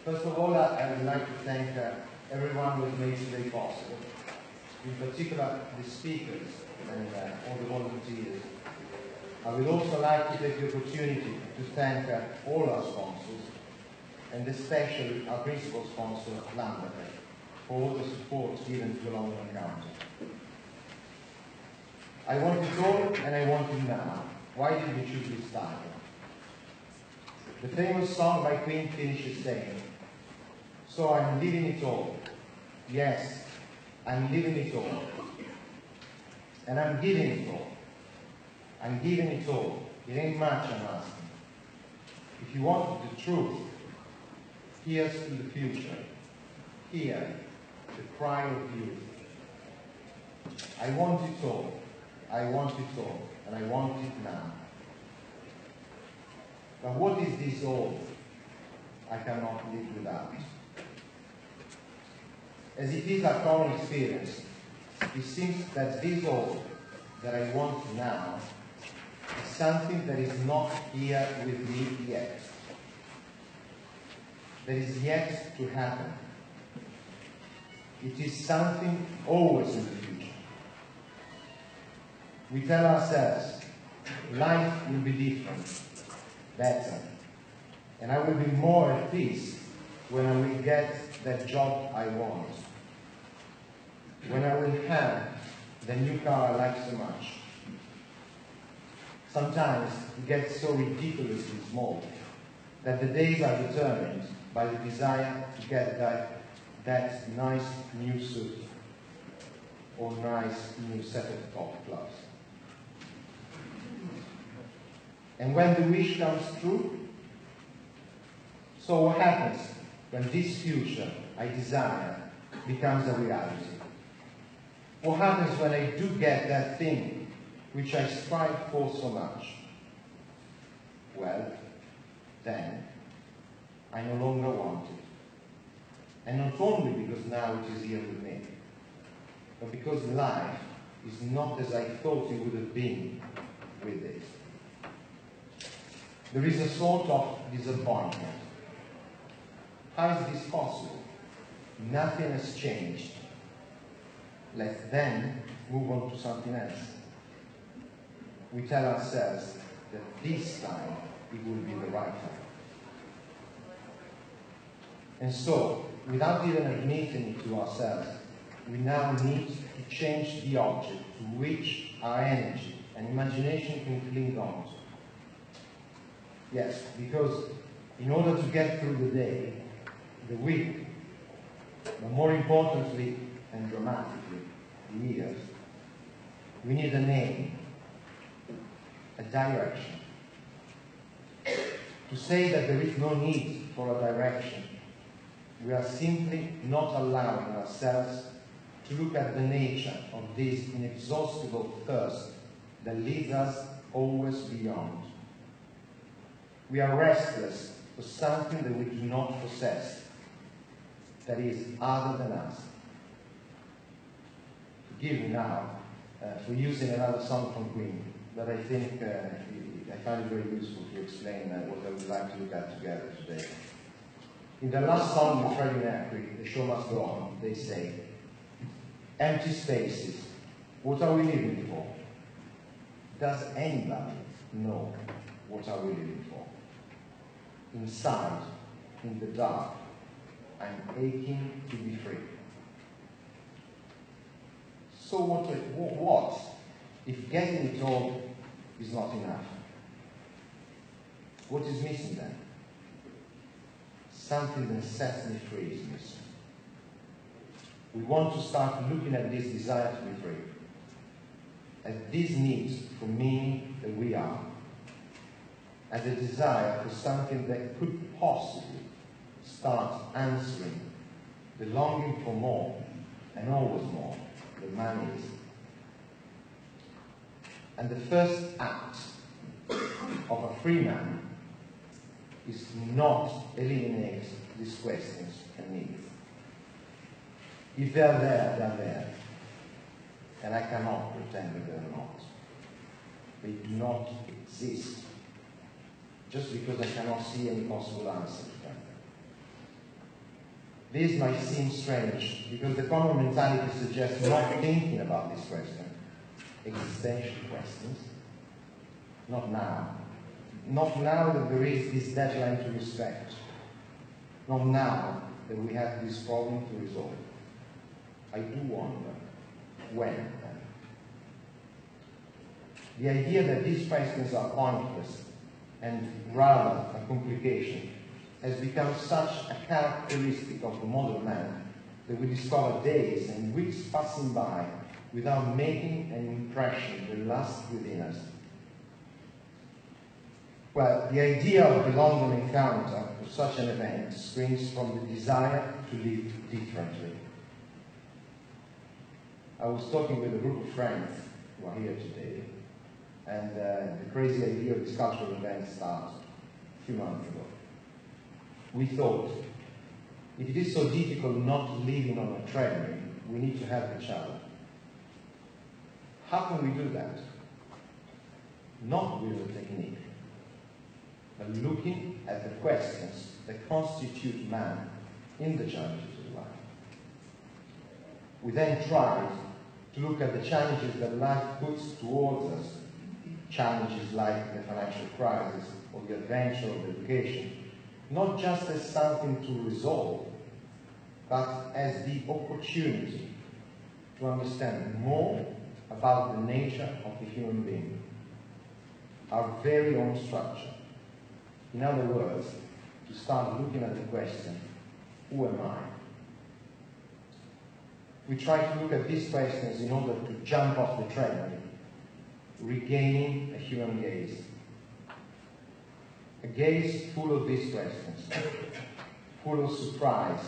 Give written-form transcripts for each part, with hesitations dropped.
First of all, I would like to thank everyone who has made today possible, in particular the speakers and all the volunteers. I would also like to take the opportunity to thank all our sponsors, and especially our principal sponsor, Lambert, for all the support given to the London Encounter. I want it all, and I want it now. Why did we choose this title? The famous song by Queen finishes saying, "So I'm living it all. Yes, I'm living it all. And I'm giving it all. I'm giving it all. It ain't much I'm asking. If you want the truth, here's to the future. Hear the cry of youth. I want it all. I want it all. And I want it now. But what is this all I cannot live without? As it is our common experience, it seems that this all that I want now is something that is not here with me yet. That is yet to happen. It is something always in the future. We tell ourselves, life will be different, better, and I will be more at peace when I will get that job I want, when I will have the new car I like so much. Sometimes it gets so ridiculously small that the days are determined by the desire to get that nice new suit or nice new set of top gloves. And when the wish comes true, so what happens when this future I desire becomes a reality? What happens when I do get that thing which I strive for so much? Well, then I no longer want it. And not only because now it is here with me, but because life is not as I thought it would have been with it. There is a sort of disappointment. How is this possible? Nothing has changed. Let's then move on to something else. We tell ourselves that this time it will be the right time. And so, without even admitting it to ourselves, we now need to change the object to which our energy and imagination can cling on to. Yes, because in order to get through the day, the week, but more importantly and dramatically, the years, we need a name, a direction. To say that there is no need for a direction, we are simply not allowing ourselves to look at the nature of this inexhaustible thirst that leads us always beyond. We are restless for something that we do not possess, that is other than us. Forgive me now for using another song from Queen, but I think I find it very useful to explain what I would like to look at together today. In the last song of Freddie Mercury, The Show Must Go On, they say, "Empty spaces, what are we living for? Does anybody know what are we living for? Inside, in the dark, I'm aching to be free." So what if getting it all is not enough? What is missing then? Something that sets me free is missing. We want to start looking at this desire to be free, at these needs for meaning that we are, as a desire for something that could possibly start answering the longing for more, and always more, that man is. And the first act of a free man is to not eliminate these questions and needs. If they're there, they're there. And I cannot pretend that they're not. They do not exist. Just because I cannot see any possible answer to them. This might seem strange because the common mentality suggests not thinking about this question, existential questions. Not now. Not now that there is this deadline to respect. Not now that we have this problem to resolve. I do wonder when then. The idea that these questions are pointless and rather a complication has become such a characteristic of the modern man that we discover days and weeks passing by without making an impression that lasts within us. Well, the idea of the London encounter of such an event springs from the desire to live differently. I was talking with a group of friends who are here today, and the crazy idea of this cultural event started a few months ago. We thought, if it is so difficult not living on a treadmill, we need to help each other. How can we do that? Not with a technique, but looking at the questions that constitute man in the challenges of life. We then tried to look at the challenges that life puts towards us, challenges like the financial crisis or the adventure of education, not just as something to resolve, but as the opportunity to understand more about the nature of the human being, our very own structure. In other words, to start looking at the question, who am I? We try to look at these questions in order to jump off the treadmill, regaining a human gaze. A gaze full of these questions, full of surprise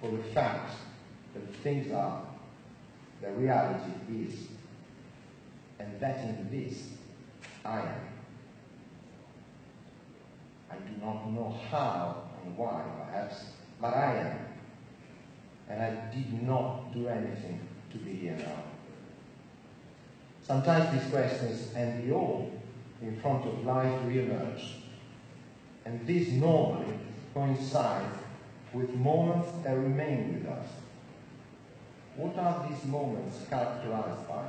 for the fact that things are, the reality is, and that in this I am. I do not know how and why, perhaps, but I am. And I did not do anything to be here now. Sometimes these questions and the all in front of life re-emerge. And these normally coincide with moments that remain with us. What are these moments characterized by?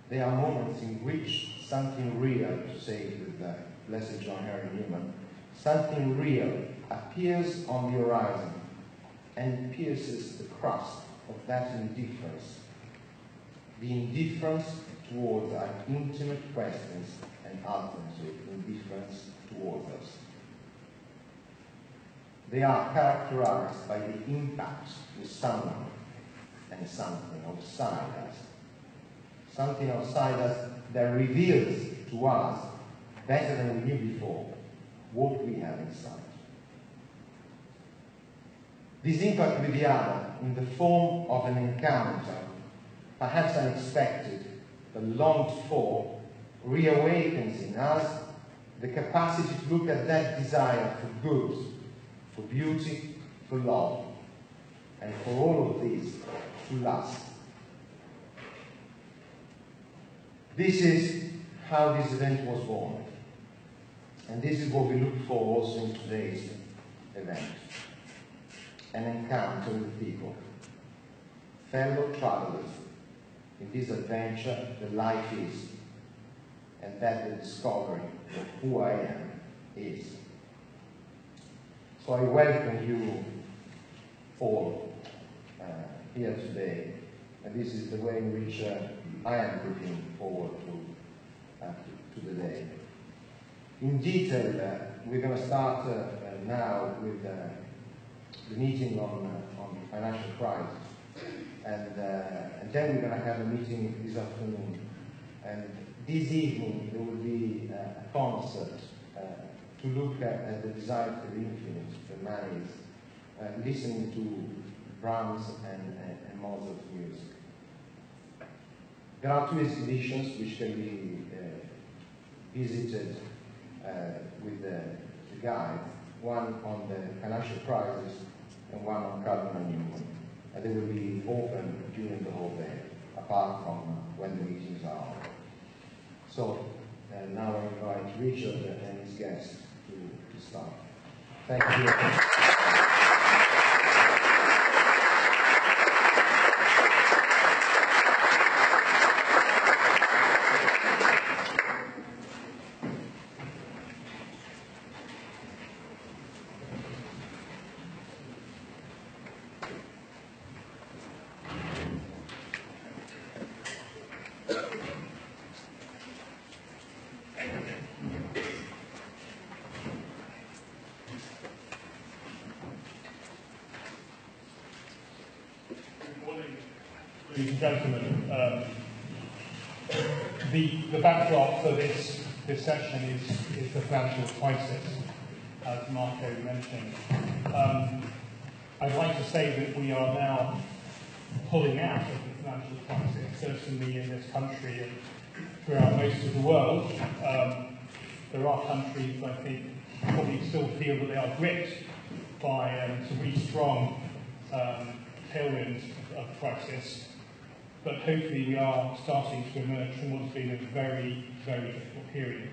They are moments in which something real, to say it with Blessed John Henry Newman, something real appears on the horizon and pierces the crust of that indifference. The indifference towards our intimate questions and ultimately indifference towards us. They are characterized by the impact with someone and something outside us. Something outside us that reveals to us, better than we knew before, what we have inside. This impact with the other, in the form of an encounter, perhaps unexpected, but longed for, reawakens in us the capacity to look at that desire for good, for beauty, for love, and for all of these, to last. This is how this event was born. And this is what we look for also in today's event. An encounter with people, fellow travelers in this adventure that life is, and that the discovery of who I am is. So I welcome you all here today, and this is the way in which I am looking forward to the day. In detail, we're going to start now with the meeting on financial crisis, and then we're going to have a meeting this afternoon, and this evening there will be a concert to look at the desire for the infinite that man is, listening to Brahms and Mozart's music. There are two exhibitions which can be visited with the guide, one on the financial crisis and one on Cardinal Newman. And they will be open during the whole day, apart from when the meetings are on. So now I invite Richard and his guests to start. Thank you. ladies and gentlemen. The backdrop for this session is the financial crisis, as Marco mentioned. I'd like to say that we are now pulling out of the financial crisis, certainly in this country and throughout most of the world. There are countries, I think, probably still feel that they are gripped by some really strong tailwinds of the crisis, but hopefully we are starting to emerge from what's been a very, very difficult period.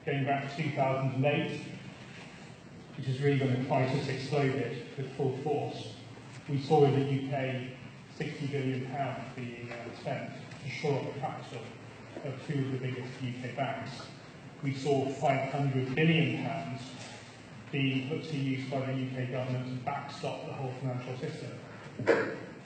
Going back to 2008, which is really when the crisis exploded with full force, we saw in the UK £60 billion being spent to shore up the capital of two of the biggest UK banks. We saw £500 billion being put to use by the UK government to backstop the whole financial system.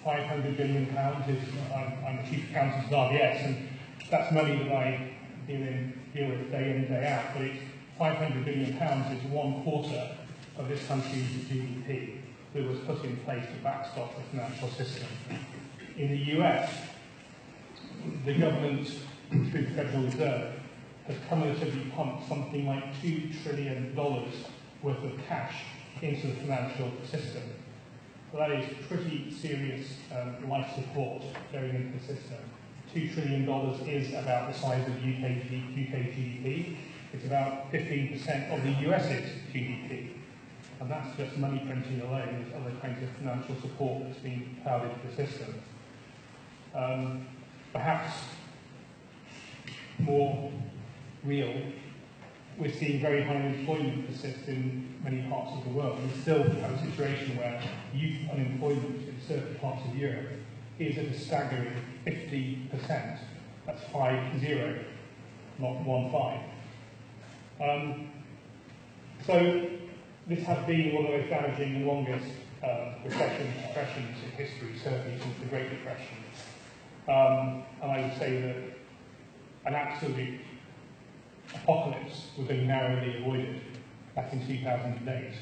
£500 billion is, I'm the chief accountant at RBS, and that's money that I deal with day in, day out, but it's £500 billion is 1/4 of this country's GDP that was put in place to backstop the financial system. In the US, the government, through the Federal Reserve, has cumulatively pumped something like $2 trillion worth of cash into the financial system. So that is pretty serious life support going into the system. $2 trillion is about the size of UK GDP. It's about 15% of the US's GDP. And that's just money printing alone. There's other kinds of financial support that's being plowed into the system. Perhaps more real, we're seeing very high unemployment persist in many parts of the world. We still have a situation where youth unemployment in certain parts of Europe is at a staggering 50%. That's 50, not 15. So this has been one of the most damaging and longest depressions in history, certainly since the Great Depression. And I would say that an absolute apocalypse was only narrowly avoided back in 2008.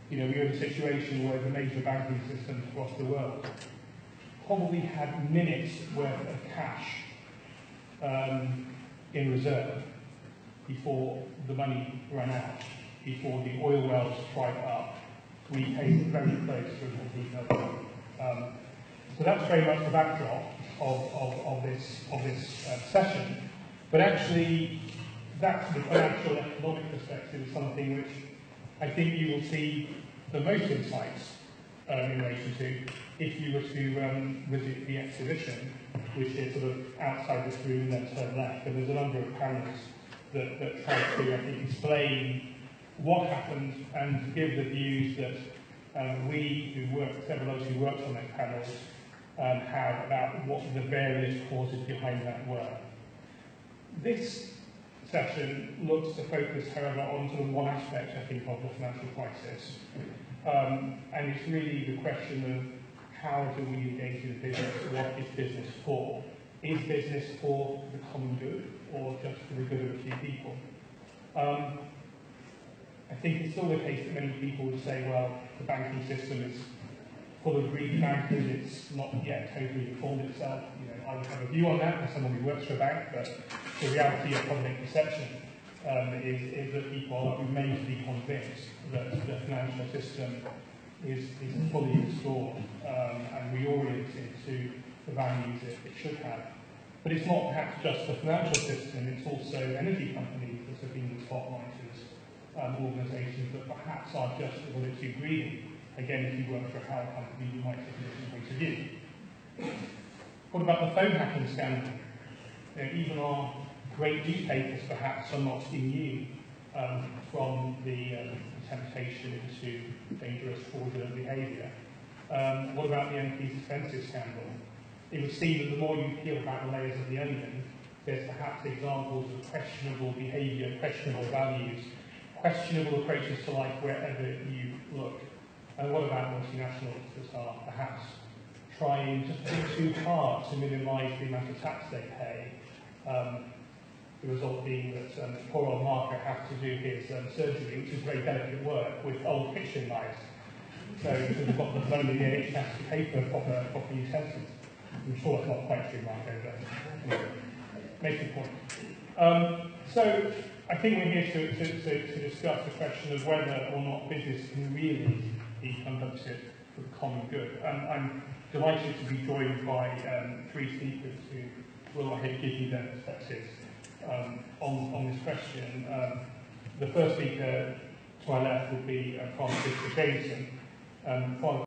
You know, we were in a situation where the major banking systems across the world probably had minutes worth of cash in reserve before the money ran out, before the oil wells dried up. We came very close to a complete meltdown. So that's very much the backdrop of this session. But actually, that from the financial and economic perspective is something which I think you will see the most insights in relation to if you were to visit the exhibition, which is sort of outside this room and then turn left. And there's a number of panels that try to, I think, explain what happened and give the views that several of us who worked on those panels, have about what the various causes behind that were. This session looks to focus, however, on sort of one aspect, I think, of the financial crisis. And it's really the question of how do we engage in business? What is business for? Is business for the common good or just for the good of a few people? I think it's still the case that many people would say, well, the banking system is full of greedy bankers, it's not yet totally reformed itself. You know, I would have a view on that as someone who works for a bank, but the reality of public perception is that people remain to be convinced that the financial system is fully restored and reoriented to the values it should have. But it's not perhaps just the financial system, it's also energy companies that have been the spotlight as organisations that perhaps are just a little bit too greedy. Again, if you work for a power company, you might take a different point of view. What about the phone hacking scandal? Even our great newspapers perhaps are not immune from the temptation into dangerous fraudulent behaviour. What about the MP's expenses scandal? It would seem that the more you peel back the layers of the onion, there's perhaps examples of questionable behaviour, questionable values, questionable approaches to life wherever you look. And what about multinationals that are perhaps trying just a bit too hard to minimise the amount of tax they pay? The result being that poor old Mark will have to do his surgery, which is very delicate work, with old kitchen knives. So we've got the money the NHS to pay for proper utensils. I'm sure that's not quite true, Marco, but anyway, make the point. So I think we're here to discuss the question of whether or not business can really be conducted for the common good. And I'm delighted to be joined by three speakers who will, I hope, give you their perspectives on this question. The first speaker to my left would be Francis Jameson.